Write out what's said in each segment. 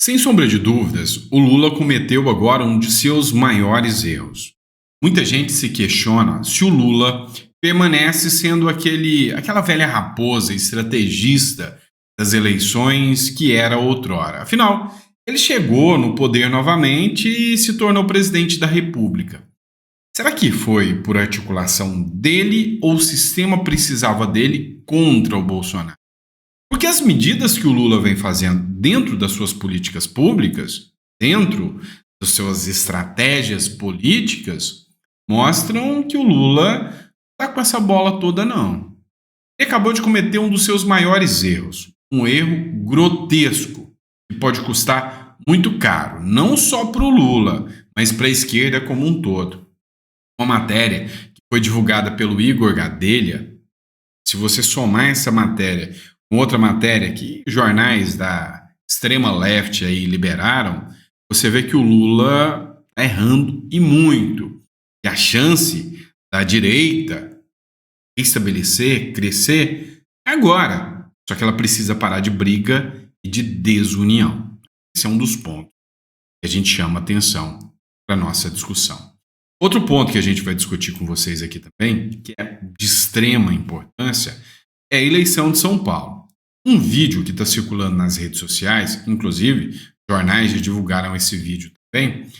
Sem sombra de dúvidas, o Lula cometeu agora um de seus maiores erros. Muita gente se questiona se o Lula permanece sendo aquela velha raposa estrategista das eleições que era outrora. Afinal, ele chegou no poder novamente e se tornou presidente da República. Será que foi por articulação dele ou o sistema precisava dele contra o Bolsonaro? Porque as medidas que o Lula vem fazendo dentro das suas políticas públicas, dentro das suas estratégias políticas, mostram que o Lula não está com essa bola toda, não. Ele acabou de cometer um dos seus maiores erros, um erro grotesco, que pode custar muito caro, não só para o Lula, mas para a esquerda como um todo. Uma matéria que foi divulgada pelo Igor Gadelha, se você somar essa matéria com outra matéria que jornais da extrema leste aí liberaram, você vê que o Lula está errando e muito. E a chance da direita estabelecer, crescer, é agora. Só que ela precisa parar de briga e de desunião. Esse é um dos pontos que a gente chama atenção para a nossa discussão. Outro ponto que a gente vai discutir com vocês aqui também, que é de extrema importância, é a eleição de São Paulo. Um vídeo que está circulando nas redes sociais, inclusive jornais já divulgaram esse vídeo também,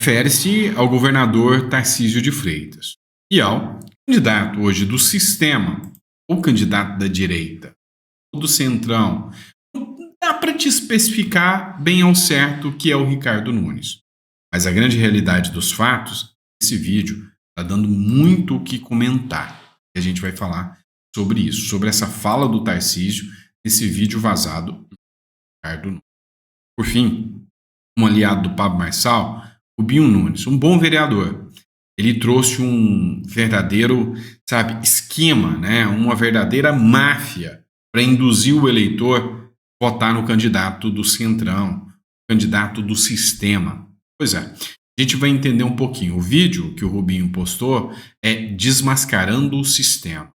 refere-se ao governador Tarcísio de Freitas e ao candidato hoje do sistema, ou candidato da direita, ou do centrão. Não dá para te especificar bem ao certo que é o Ricardo Nunes. Mas a grande realidade dos fatos, esse vídeo está dando muito o que comentar. E a gente vai falar sobre isso, sobre essa fala do Tarcísio nesse vídeo vazado do Ricardo Nunes. Por fim, um aliado do Pablo Marçal, o Binho Nunes, um bom vereador. Ele trouxe um verdadeiro, esquema, né? Uma verdadeira máfia para induzir o eleitor a votar no candidato do centrão, candidato do sistema. Pois é, a gente vai entender um pouquinho. O vídeo que o Rubinho postou é desmascarando o sistema.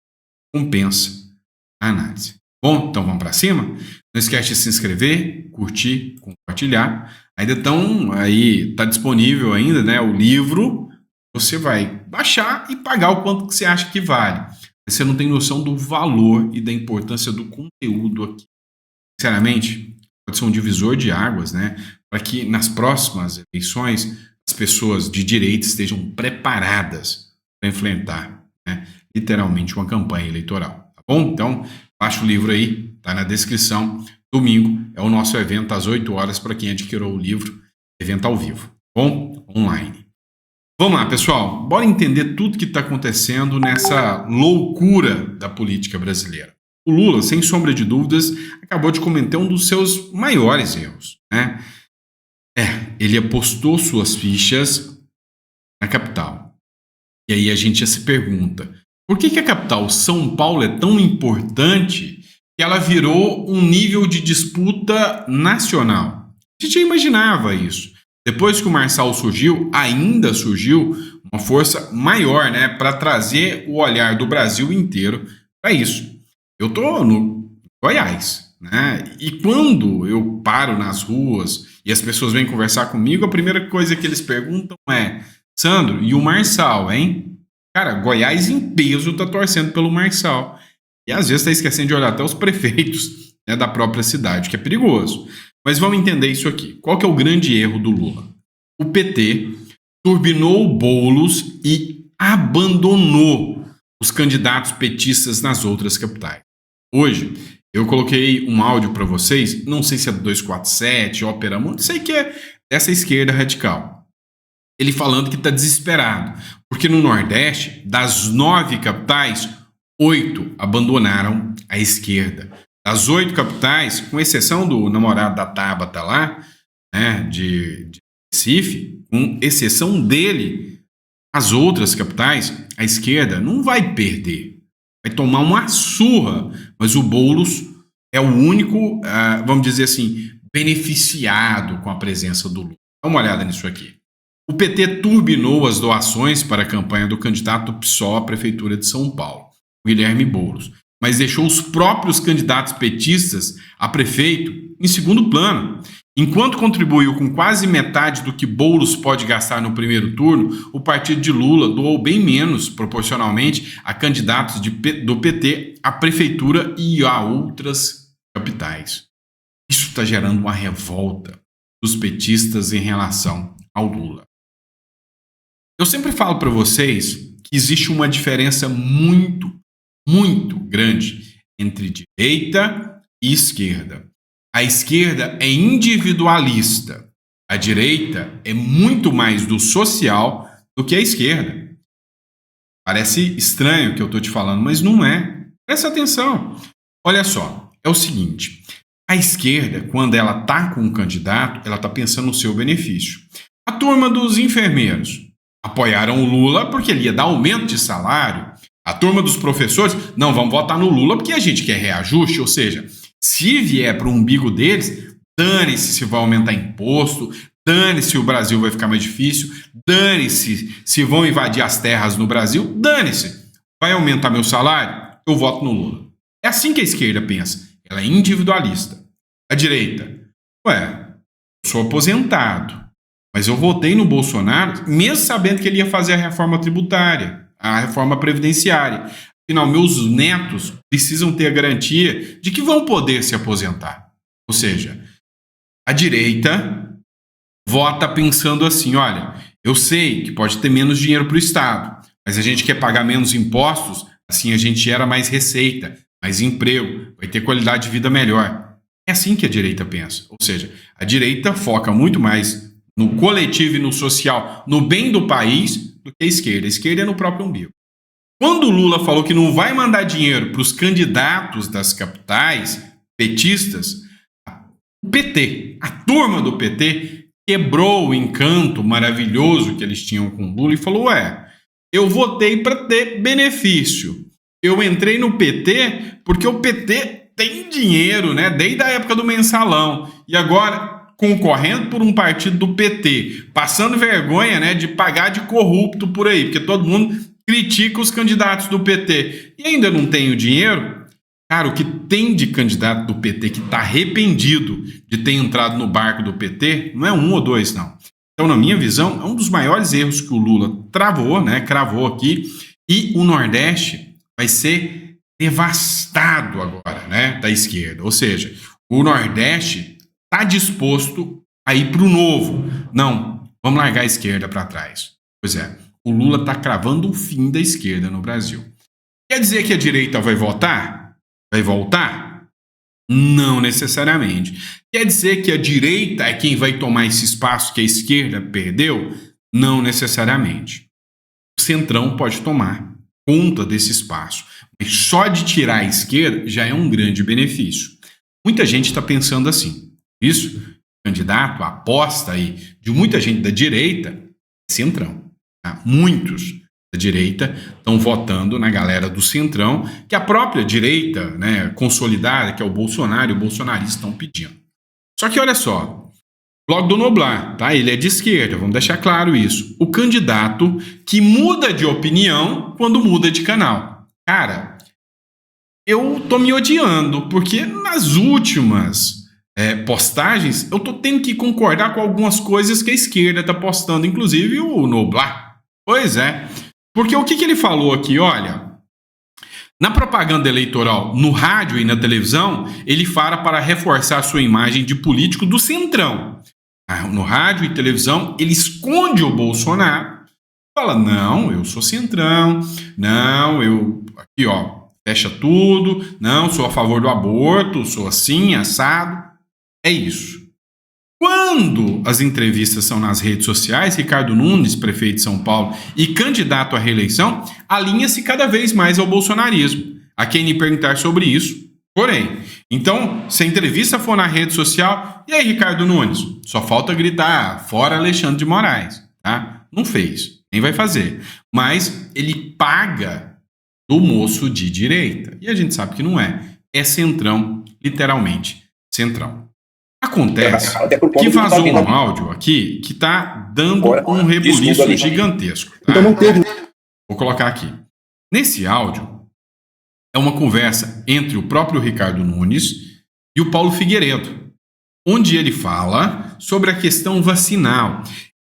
Compensa a análise. Bom, então vamos para cima? Não esquece de se inscrever, curtir, compartilhar. Ainda está disponível ainda, né, o livro. Você vai baixar e pagar o quanto que você acha que vale. Você não tem noção do valor e da importância do conteúdo aqui. Sinceramente, pode ser um divisor de águas, né? Para que nas próximas eleições as pessoas de direita estejam preparadas para enfrentar, né, literalmente uma campanha eleitoral. Tá bom? Então, baixa o livro aí, tá na descrição. Domingo é o nosso evento às 8 horas para quem adquiriu o livro, evento ao vivo, tá bom? Online. Vamos lá, pessoal, bora entender tudo que está acontecendo nessa loucura da política brasileira. O Lula, sem sombra de dúvidas, acabou de cometer um dos seus maiores erros, né? Ele apostou suas fichas na capital. E aí a gente já se pergunta, por que a capital São Paulo é tão importante que ela virou um nível de disputa nacional? A gente já imaginava isso. Depois que o Marçal surgiu, ainda surgiu uma força maior, né, para trazer o olhar do Brasil inteiro para isso. Eu estou no Goiás, né, e quando eu paro nas ruas e as pessoas vêm conversar comigo, a primeira coisa que eles perguntam é: Sandro, e o Marçal, hein? Cara, Goiás em peso tá torcendo pelo Marçal. E às vezes está esquecendo de olhar até os prefeitos, né, da própria cidade, que é perigoso. Mas vamos entender isso aqui. Qual que é o grande erro do Lula? O PT turbinou Boulos e abandonou os candidatos petistas nas outras capitais. Hoje, eu coloquei um áudio para vocês, não sei se é do 247, Ópera Mundi, sei que é dessa esquerda radical. Ele falando que está desesperado, porque no Nordeste, das 9 capitais, 8 abandonaram a esquerda. Das 8 capitais, com exceção do namorado da Tabata lá, né, de Recife, com exceção dele, as outras capitais, a esquerda não vai perder. Vai tomar uma surra, mas o Boulos é o único, vamos dizer assim, beneficiado com a presença do Lula. Dá uma olhada nisso aqui. O PT turbinou as doações para a campanha do candidato PSOL à Prefeitura de São Paulo, Guilherme Boulos, mas deixou os próprios candidatos petistas a prefeito em segundo plano. Enquanto contribuiu com quase metade do que Boulos pode gastar no primeiro turno, o partido de Lula doou bem menos, proporcionalmente, a candidatos do PT à prefeitura e a outras capitais. Isso está gerando uma revolta dos petistas em relação ao Lula. Eu sempre falo para vocês que existe uma diferença muito, muito grande entre direita e esquerda. A esquerda é individualista. A direita é muito mais do social do que a esquerda. Parece estranho o que eu estou te falando, mas não é. Presta atenção. Olha só, é o seguinte. A esquerda, quando ela está com um candidato, ela está pensando no seu benefício. A turma dos enfermeiros apoiaram o Lula porque ele ia dar aumento de salário. A turma dos professores, não, vamos votar no Lula porque a gente quer reajuste, ou seja, se vier para o umbigo deles, dane-se se vai aumentar imposto, dane-se se o Brasil vai ficar mais difícil, dane-se se vão invadir as terras no Brasil, dane-se. Vai aumentar meu salário? Eu voto no Lula. É assim que a esquerda pensa. Ela é individualista. A direita, eu sou aposentado, mas eu votei no Bolsonaro mesmo sabendo que ele ia fazer a reforma tributária, a reforma previdenciária. Afinal, meus netos precisam ter a garantia de que vão poder se aposentar. Ou seja, a direita vota pensando assim, olha, eu sei que pode ter menos dinheiro para o Estado, mas a gente quer pagar menos impostos, assim a gente gera mais receita, mais emprego, vai ter qualidade de vida melhor. É assim que a direita pensa. Ou seja, a direita foca muito mais no coletivo e no social, no bem do país, do que a esquerda. A esquerda é no próprio umbigo. Quando o Lula falou que não vai mandar dinheiro para os candidatos das capitais petistas, o PT, a turma do PT, quebrou o encanto maravilhoso que eles tinham com o Lula e falou, eu votei para ter benefício. Eu entrei no PT porque o PT tem dinheiro, né? Desde a época do mensalão. E agora, concorrendo por um partido do PT, passando vergonha, né, de pagar de corrupto por aí, porque todo mundo critica os candidatos do PT. E ainda não tem o dinheiro? Cara, o que tem de candidato do PT que está arrependido de ter entrado no barco do PT, não é um ou dois, não. Então, na minha visão, é um dos maiores erros que o Lula cravou aqui, e o Nordeste vai ser devastado agora, né, da esquerda. Ou seja, o Nordeste está disposto a ir para o novo. Não, vamos largar a esquerda para trás. Pois é, o Lula está cravando o fim da esquerda no Brasil. Quer dizer que a direita vai votar? Vai voltar? Não necessariamente. Quer dizer que a direita é quem vai tomar esse espaço que a esquerda perdeu? Não necessariamente. O Centrão pode tomar conta desse espaço. Mas só de tirar a esquerda já é um grande benefício. Muita gente está pensando assim. Isso, o candidato, a aposta aí de muita gente da direita é Centrão. Tá? Muitos da direita estão votando na galera do Centrão, que a própria direita, né, consolidada, que é o Bolsonaro e o bolsonarista estão pedindo. Só que olha só, o blog do Noblar, tá? Ele é de esquerda, vamos deixar claro isso. O candidato que muda de opinião quando muda de canal. Cara, eu tô me odiando, porque nas últimas postagens eu tô tendo que concordar com algumas coisas que a esquerda tá postando, inclusive o Noblar. Pois é. Porque o que ele falou aqui, olha, na propaganda eleitoral, no rádio e na televisão, ele fala para reforçar sua imagem de político do Centrão. No rádio e televisão, ele esconde o Bolsonaro, fala, não, eu sou Centrão, não, eu, aqui ó, fecha tudo, não, sou a favor do aborto, sou assim, assado, é isso. Quando as entrevistas são nas redes sociais, Ricardo Nunes, prefeito de São Paulo e candidato à reeleição, alinha-se cada vez mais ao bolsonarismo. A quem me perguntar sobre isso, porém. Então, se a entrevista for na rede social, e aí, Ricardo Nunes? Só falta gritar, fora Alexandre de Moraes, tá? Não fez, nem vai fazer. Mas ele paga do moço de direita. E a gente sabe que não é. É Centrão, literalmente, Centrão. Acontece que vazou um áudio aqui que está dando um rebuliço gigantesco. Tá? Vou colocar aqui. Nesse áudio, é uma conversa entre o próprio Ricardo Nunes e o Paulo Figueiredo. onde ele fala sobre a questão vacinal.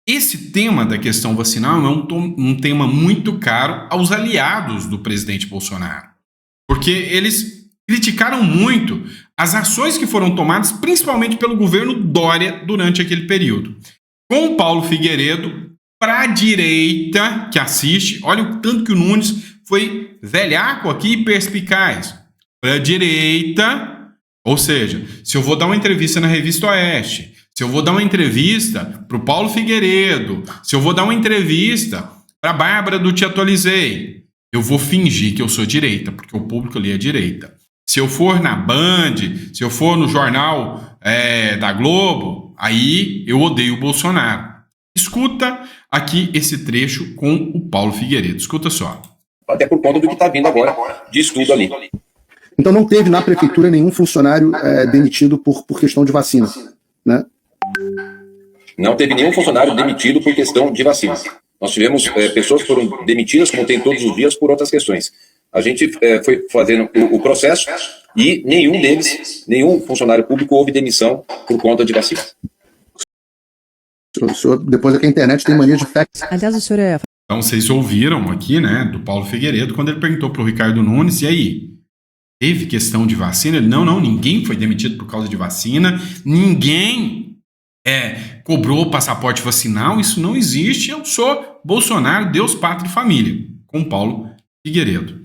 Esse tema da questão vacinal é um tema muito caro aos aliados do presidente Bolsonaro, porque eles criticaram muito as ações que foram tomadas, principalmente pelo governo Dória, durante aquele período. Com o Paulo Figueiredo, para a direita que assiste, olha o tanto que o Nunes foi velhaco aqui e perspicaz. Para a direita, ou seja, se eu vou dar uma entrevista na Revista Oeste, se eu vou dar uma entrevista para o Paulo Figueiredo, se eu vou dar uma entrevista para a Bárbara do Te Atualizei, eu vou fingir que eu sou direita, porque o público ali é direita. Se eu for na Band, se eu for no jornal da Globo, aí eu odeio o Bolsonaro. Escuta aqui esse trecho com o Paulo Figueiredo. Escuta só. Até por conta do que está vindo agora de estudo ali. Então não teve na prefeitura nenhum funcionário demitido por questão de vacina, né? Não teve nenhum funcionário demitido por questão de vacina. Nós tivemos pessoas que foram demitidas, como tem todos os dias, por outras questões. A gente foi fazendo o processo e nenhum deles, nenhum funcionário público, houve demissão por conta de vacina. O senhor, depois aqui a internet tem mania de fact. Aliás, o senhor é... Então vocês ouviram aqui, né, do Paulo Figueiredo, quando ele perguntou para o Ricardo Nunes, e aí, teve questão de vacina? Ele, não, ninguém foi demitido por causa de vacina, ninguém cobrou passaporte vacinal, isso não existe, eu sou Bolsonaro, Deus, Pátria e Família, com Paulo Figueiredo.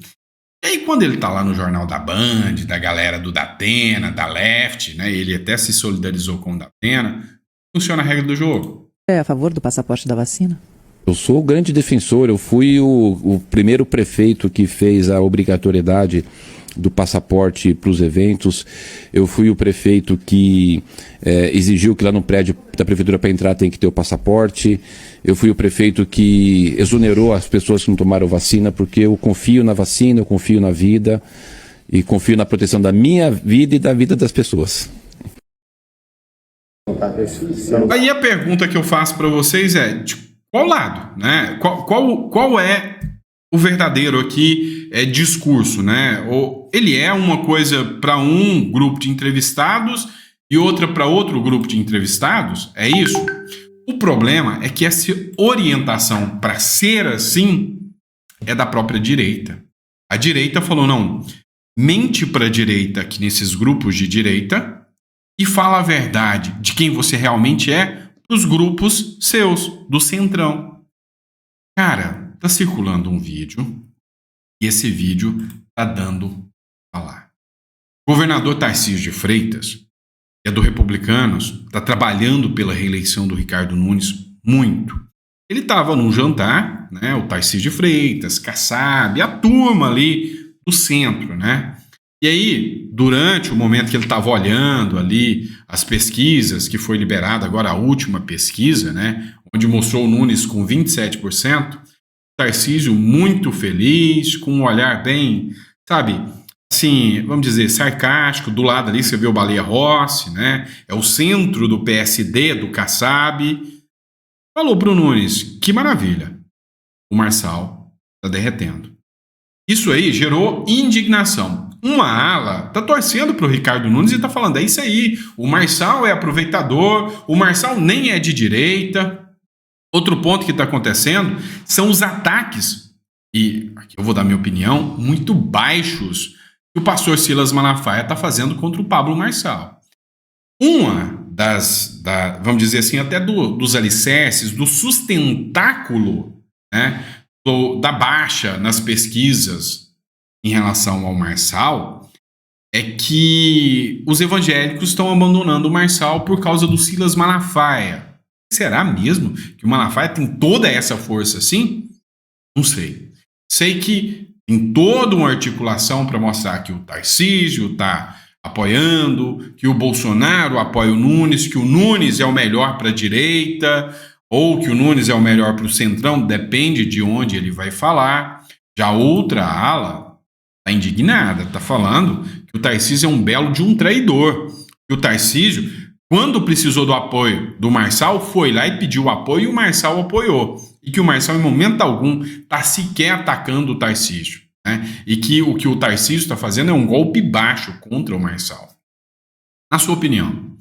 E aí quando ele tá lá no jornal da Band, da galera do Datena, da Left, né, ele até se solidarizou com o Datena, funciona a regra do jogo. É a favor do passaporte da vacina? Eu sou o grande defensor, eu fui o primeiro prefeito que fez a obrigatoriedade do passaporte para os eventos, eu fui o prefeito que exigiu que lá no prédio da prefeitura para entrar tem que ter o passaporte, eu fui o prefeito que exonerou as pessoas que não tomaram vacina, porque eu confio na vacina, eu confio na vida e confio na proteção da minha vida e da vida das pessoas. Aí a pergunta que eu faço para vocês é, de qual lado, né? Qual é o verdadeiro aqui discurso, né? Ou ele é uma coisa para um grupo de entrevistados e outra para outro grupo de entrevistados? É isso? O problema é que essa orientação para ser assim é da própria direita. A direita falou, não, mente para a direita aqui nesses grupos de direita e fala a verdade de quem você realmente é dos grupos seus, do centrão. Cara, tá circulando um vídeo e esse vídeo tá dando a falar. O governador Tarcísio de Freitas, que é do Republicanos, tá trabalhando pela reeleição do Ricardo Nunes muito. Ele tava num jantar, né, o Tarcísio de Freitas, Kassab, a turma ali do centro, né? E aí, durante o momento que ele estava olhando ali as pesquisas, que foi liberada agora a última pesquisa, né, onde mostrou o Nunes com 27%, Tarcísio muito feliz, com um olhar bem, sabe, assim, vamos dizer, sarcástico, do lado ali você vê o Baleia Rossi, né, é o centro do PSD, do Kassab, falou pro Nunes, que maravilha, o Marçal está derretendo. Isso aí gerou indignação. Uma ala tá torcendo pro Ricardo Nunes e tá falando, é isso aí, o Marçal é aproveitador, o Marçal nem é de direita. Outro ponto que está acontecendo são os ataques, e aqui eu vou dar minha opinião, muito baixos, que o pastor Silas Malafaia está fazendo contra o Pablo Marçal. Uma vamos dizer assim, até dos alicerces, do sustentáculo, né, da baixa nas pesquisas em relação ao Marçal, é que os evangélicos estão abandonando o Marçal por causa do Silas Malafaia. Será mesmo que o Malafaia tem toda essa força assim? Não sei. Sei que tem toda uma articulação para mostrar que o Tarcísio está apoiando, que o Bolsonaro apoia o Nunes, que o Nunes é o melhor para a direita, ou que o Nunes é o melhor para o centrão, depende de onde ele vai falar. Já outra ala está indignada, está falando que o Tarcísio é um belo de um traidor. Que o Tarcísio, quando precisou do apoio do Marçal, foi lá e pediu o apoio e o Marçal apoiou. E que o Marçal, em momento algum, está sequer atacando o Tarcísio, né? E que o Tarcísio está fazendo é um golpe baixo contra o Marçal. Na sua opinião,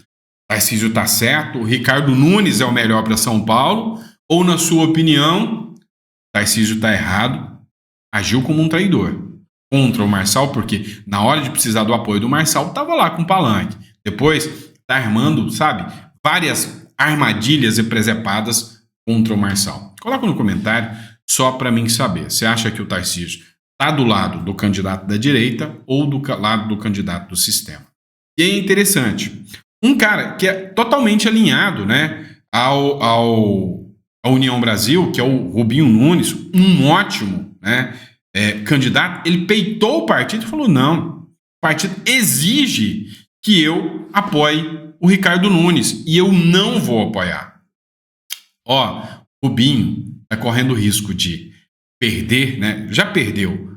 Tarcísio está certo, o Ricardo Nunes é o melhor para São Paulo, ou, na sua opinião, Tarcísio está errado, agiu como um traidor contra o Marçal, porque na hora de precisar do apoio do Marçal, estava lá com o palanque. Depois, está armando, sabe, várias armadilhas e presepadas contra o Marçal. Coloca no comentário só para mim saber. Você acha que o Tarcísio está do lado do candidato da direita ou do lado do candidato do sistema? E é interessante. Um cara que é totalmente alinhado, né, à União Brasil, que é o Rubinho Nunes, um ótimo, né, candidato, ele peitou o partido e falou: não, o partido exige que eu apoie o Ricardo Nunes e eu não vou apoiar. Ó, Rubinho está correndo o risco de perder, né? Já perdeu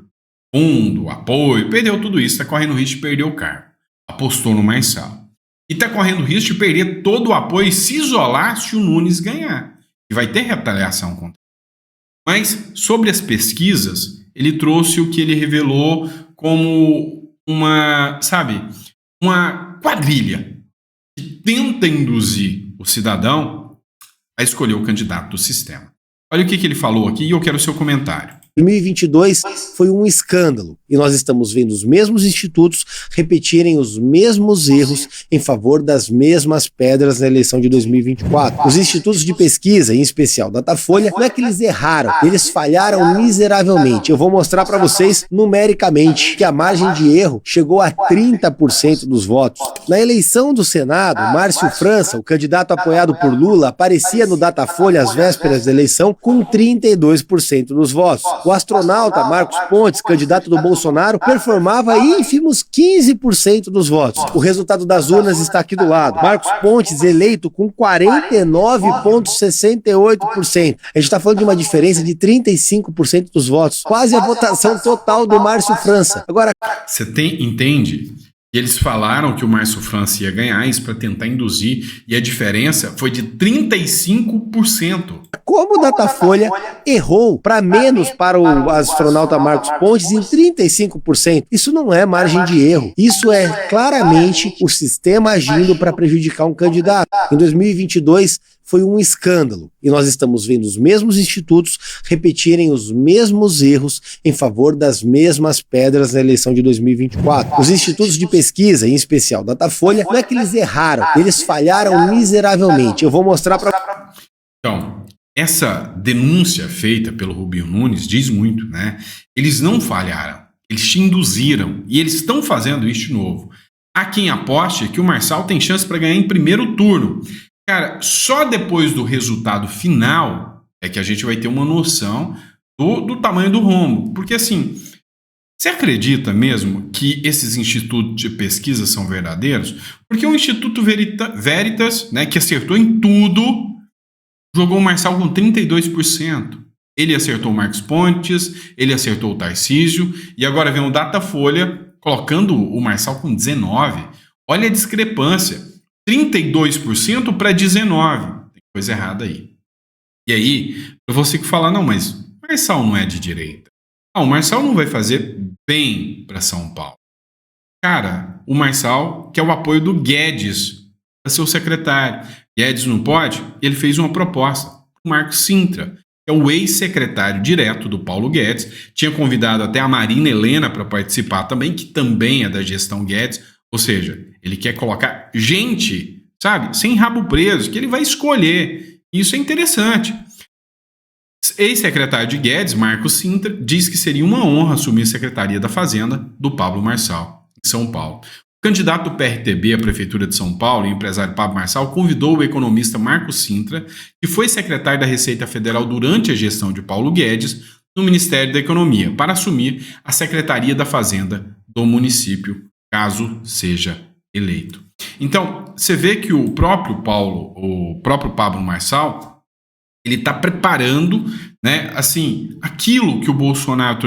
fundo, apoio, perdeu tudo isso, está correndo o risco de perder o cargo. Apostou no Marçal. E está correndo o risco de perder todo o apoio e se isolar se o Nunes ganhar. E vai ter retaliação contra ele. Mas, sobre as pesquisas, ele trouxe o que ele revelou como uma quadrilha que tenta induzir o cidadão a escolher o candidato do sistema. Olha o que ele falou aqui e eu quero o seu comentário. 2022 foi um escândalo e nós estamos vendo os mesmos institutos repetirem os mesmos erros em favor das mesmas pedras na eleição de 2024. Os institutos de pesquisa, em especial Datafolha, não é que eles erraram, eles falharam miseravelmente. Eu vou mostrar para vocês numericamente que a margem de erro chegou a 30% dos votos. Na eleição do Senado, Márcio França, o candidato apoiado por Lula, aparecia no Datafolha às vésperas da eleição com 32% dos votos. O astronauta Marcos Pontes, candidato do Bolsonaro, performava ínfimos 15% dos votos. O resultado das urnas está aqui do lado. Marcos Pontes eleito com 49,68%. A gente está falando de uma diferença de 35% dos votos. Quase a votação total do Márcio França. Agora, você entende? E eles falaram que o Márcio França ia ganhar isso para tentar induzir, e a diferença foi de 35%. Como o Datafolha errou para menos para o astronauta Marcos Pontes em 35%. Isso não é margem de erro. Isso é claramente o sistema agindo para prejudicar um candidato. Em 2022 foi um escândalo e nós estamos vendo os mesmos institutos repetirem os mesmos erros em favor das mesmas pedras na eleição de 2024. Os institutos de pesquisa, em especial Datafolha, não é que eles erraram, eles falharam miseravelmente. Eu vou mostrar para... Então, essa denúncia feita pelo Rubinho Nunes diz muito, né? Eles não falharam, eles te induziram e eles estão fazendo isso de novo. Há quem aposte que o Marçal tem chance para ganhar em primeiro turno. Cara, só depois do resultado final é que a gente vai ter uma noção do tamanho do rombo. Porque assim, você acredita mesmo que esses institutos de pesquisa são verdadeiros? Porque o Instituto Veritas, né, que acertou em tudo, jogou o Marçal com 32%. Ele acertou o Marcos Pontes, ele acertou o Tarcísio, e agora vem o Datafolha colocando o Marçal com 19%. Olha a discrepância. 32% para 19%. Tem coisa errada aí. E aí, eu vou ter que falar, não, mas o Marçal não é de direita. O Marçal não vai fazer bem para São Paulo. Cara, o Marçal quer o apoio do Guedes para ser o secretário. Guedes não pode? Ele fez uma proposta. O Marco Sintra, que é o ex-secretário direto do Paulo Guedes, tinha convidado até a Marina Helena para participar também, que também é da gestão Guedes. Ou seja, ele quer colocar gente, sabe, sem rabo preso, que ele vai escolher. Isso é interessante. Ex-secretário de Guedes, Marcos Sintra, diz que seria uma honra assumir a Secretaria da Fazenda do Pablo Marçal, em São Paulo. O candidato do PRTB à Prefeitura de São Paulo, o empresário Pablo Marçal, convidou o economista Marcos Sintra, que foi secretário da Receita Federal durante a gestão de Paulo Guedes, no Ministério da Economia, para assumir a Secretaria da Fazenda do município, caso seja eleito. Então, você vê que o próprio Pablo Marçal, ele está preparando, né, assim, aquilo que o Bolsonaro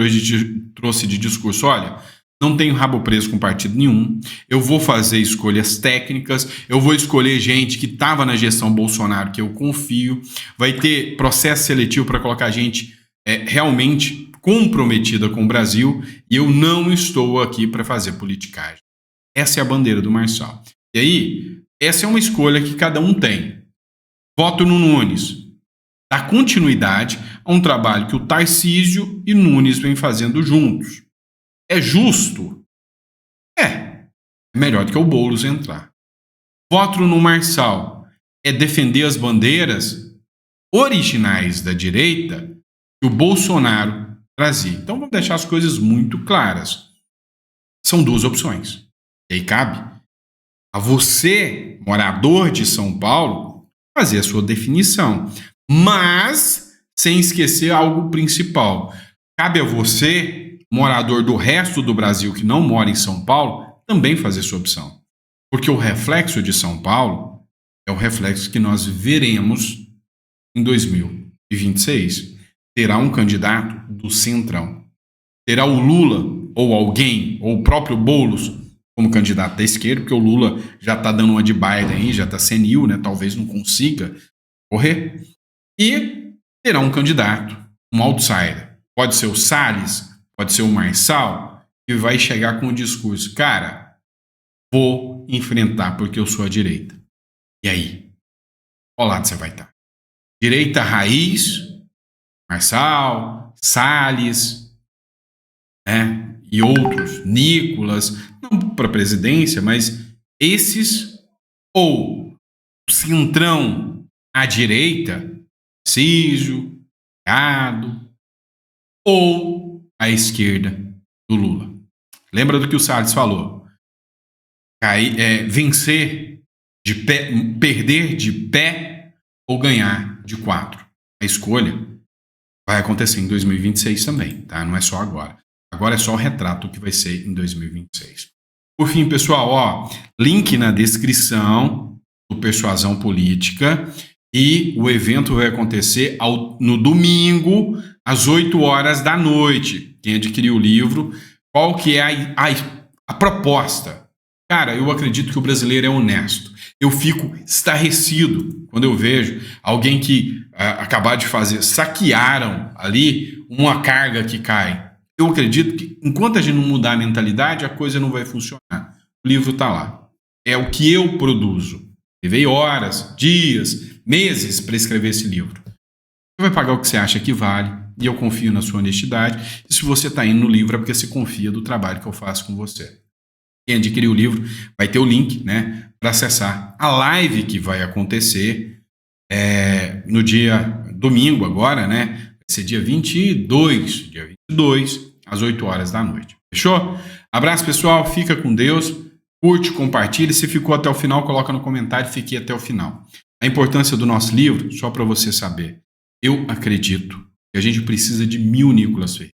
trouxe de discurso. Olha, não tenho rabo preso com partido nenhum, eu vou fazer escolhas técnicas, eu vou escolher gente que estava na gestão Bolsonaro, que eu confio, vai ter processo seletivo para colocar gente realmente comprometida com o Brasil, e eu não estou aqui para fazer politicagem. Essa é a bandeira do Marçal. E aí, Essa é uma escolha que cada um tem. Voto no Nunes. Dá continuidade a um trabalho que o Tarcísio e Nunes vêm fazendo juntos. É justo? É melhor do que o Boulos entrar. Voto no Marçal. É defender as bandeiras originais da direita que o Bolsonaro trazia. Então vamos deixar as coisas muito claras. São duas opções. E aí cabe a você, morador de São Paulo, fazer a sua definição. Mas sem esquecer algo principal. Cabe a você, morador do resto do Brasil que não mora em São Paulo, também fazer sua opção. Porque o reflexo de São Paulo é o reflexo que nós veremos em 2026. Terá um candidato do Centrão. Terá o Lula, ou alguém, ou o próprio Boulos, como candidato da esquerda, porque o Lula já está dando uma de Biden aí, já está senil, né? Talvez não consiga correr. E terá um candidato, um outsider. Pode ser o Salles, pode ser o Marçal, que vai chegar com o discurso: cara, vou enfrentar porque eu sou a direita. E aí? Qual lado você vai estar? Direita raiz, Marçal, Salles, né? E outros, Nicolas, não para a presidência, mas esses, ou o Centrão à direita, Císio, Gado, ou a esquerda do Lula. Lembra do que o Salles falou? Vencer de pé, perder de pé ou ganhar de 4. A escolha vai acontecer em 2026 também, tá? Não é só agora. Agora é só o retrato que vai ser em 2026. Por fim, pessoal, link na descrição do Persuasão Política, e o evento vai acontecer no domingo, às 8 horas da noite. Quem adquiriu o livro, qual que é a proposta? Cara, eu acredito que o brasileiro é honesto. Eu fico estarrecido quando eu vejo alguém que acabar de saquearam ali uma carga que cai. Eu acredito que enquanto a gente não mudar a mentalidade, a coisa não vai funcionar. O livro está lá. É o que eu produzo. Levei horas, dias, meses para escrever esse livro. Você vai pagar o que você acha que vale, e eu confio na sua honestidade. E se você está indo no livro é porque você confia do trabalho que eu faço com você. Quem adquirir o livro vai ter o link, né, para acessar a live que vai acontecer no dia domingo agora, né? Vai ser dia 22, às 8 horas da noite. Fechou? Abraço, pessoal. Fica com Deus. Curte, compartilhe. Se ficou até o final, coloca no comentário. Fiquei até o final. A importância do nosso livro, só para você saber. Eu acredito que a gente precisa de 1000 Nicolas Ferreira,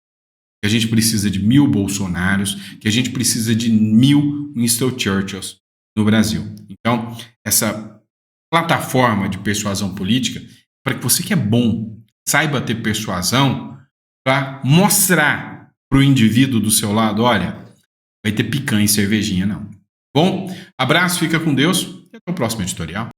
que a gente precisa de 1000 Bolsonaros, que a gente precisa de 1000 Winston Churchills no Brasil. Então, essa plataforma de persuasão política, para que você que é bom, saiba ter persuasão, para mostrar para o indivíduo do seu lado: olha, vai ter picanha e cervejinha não. Bom, abraço, fica com Deus e até o próximo editorial.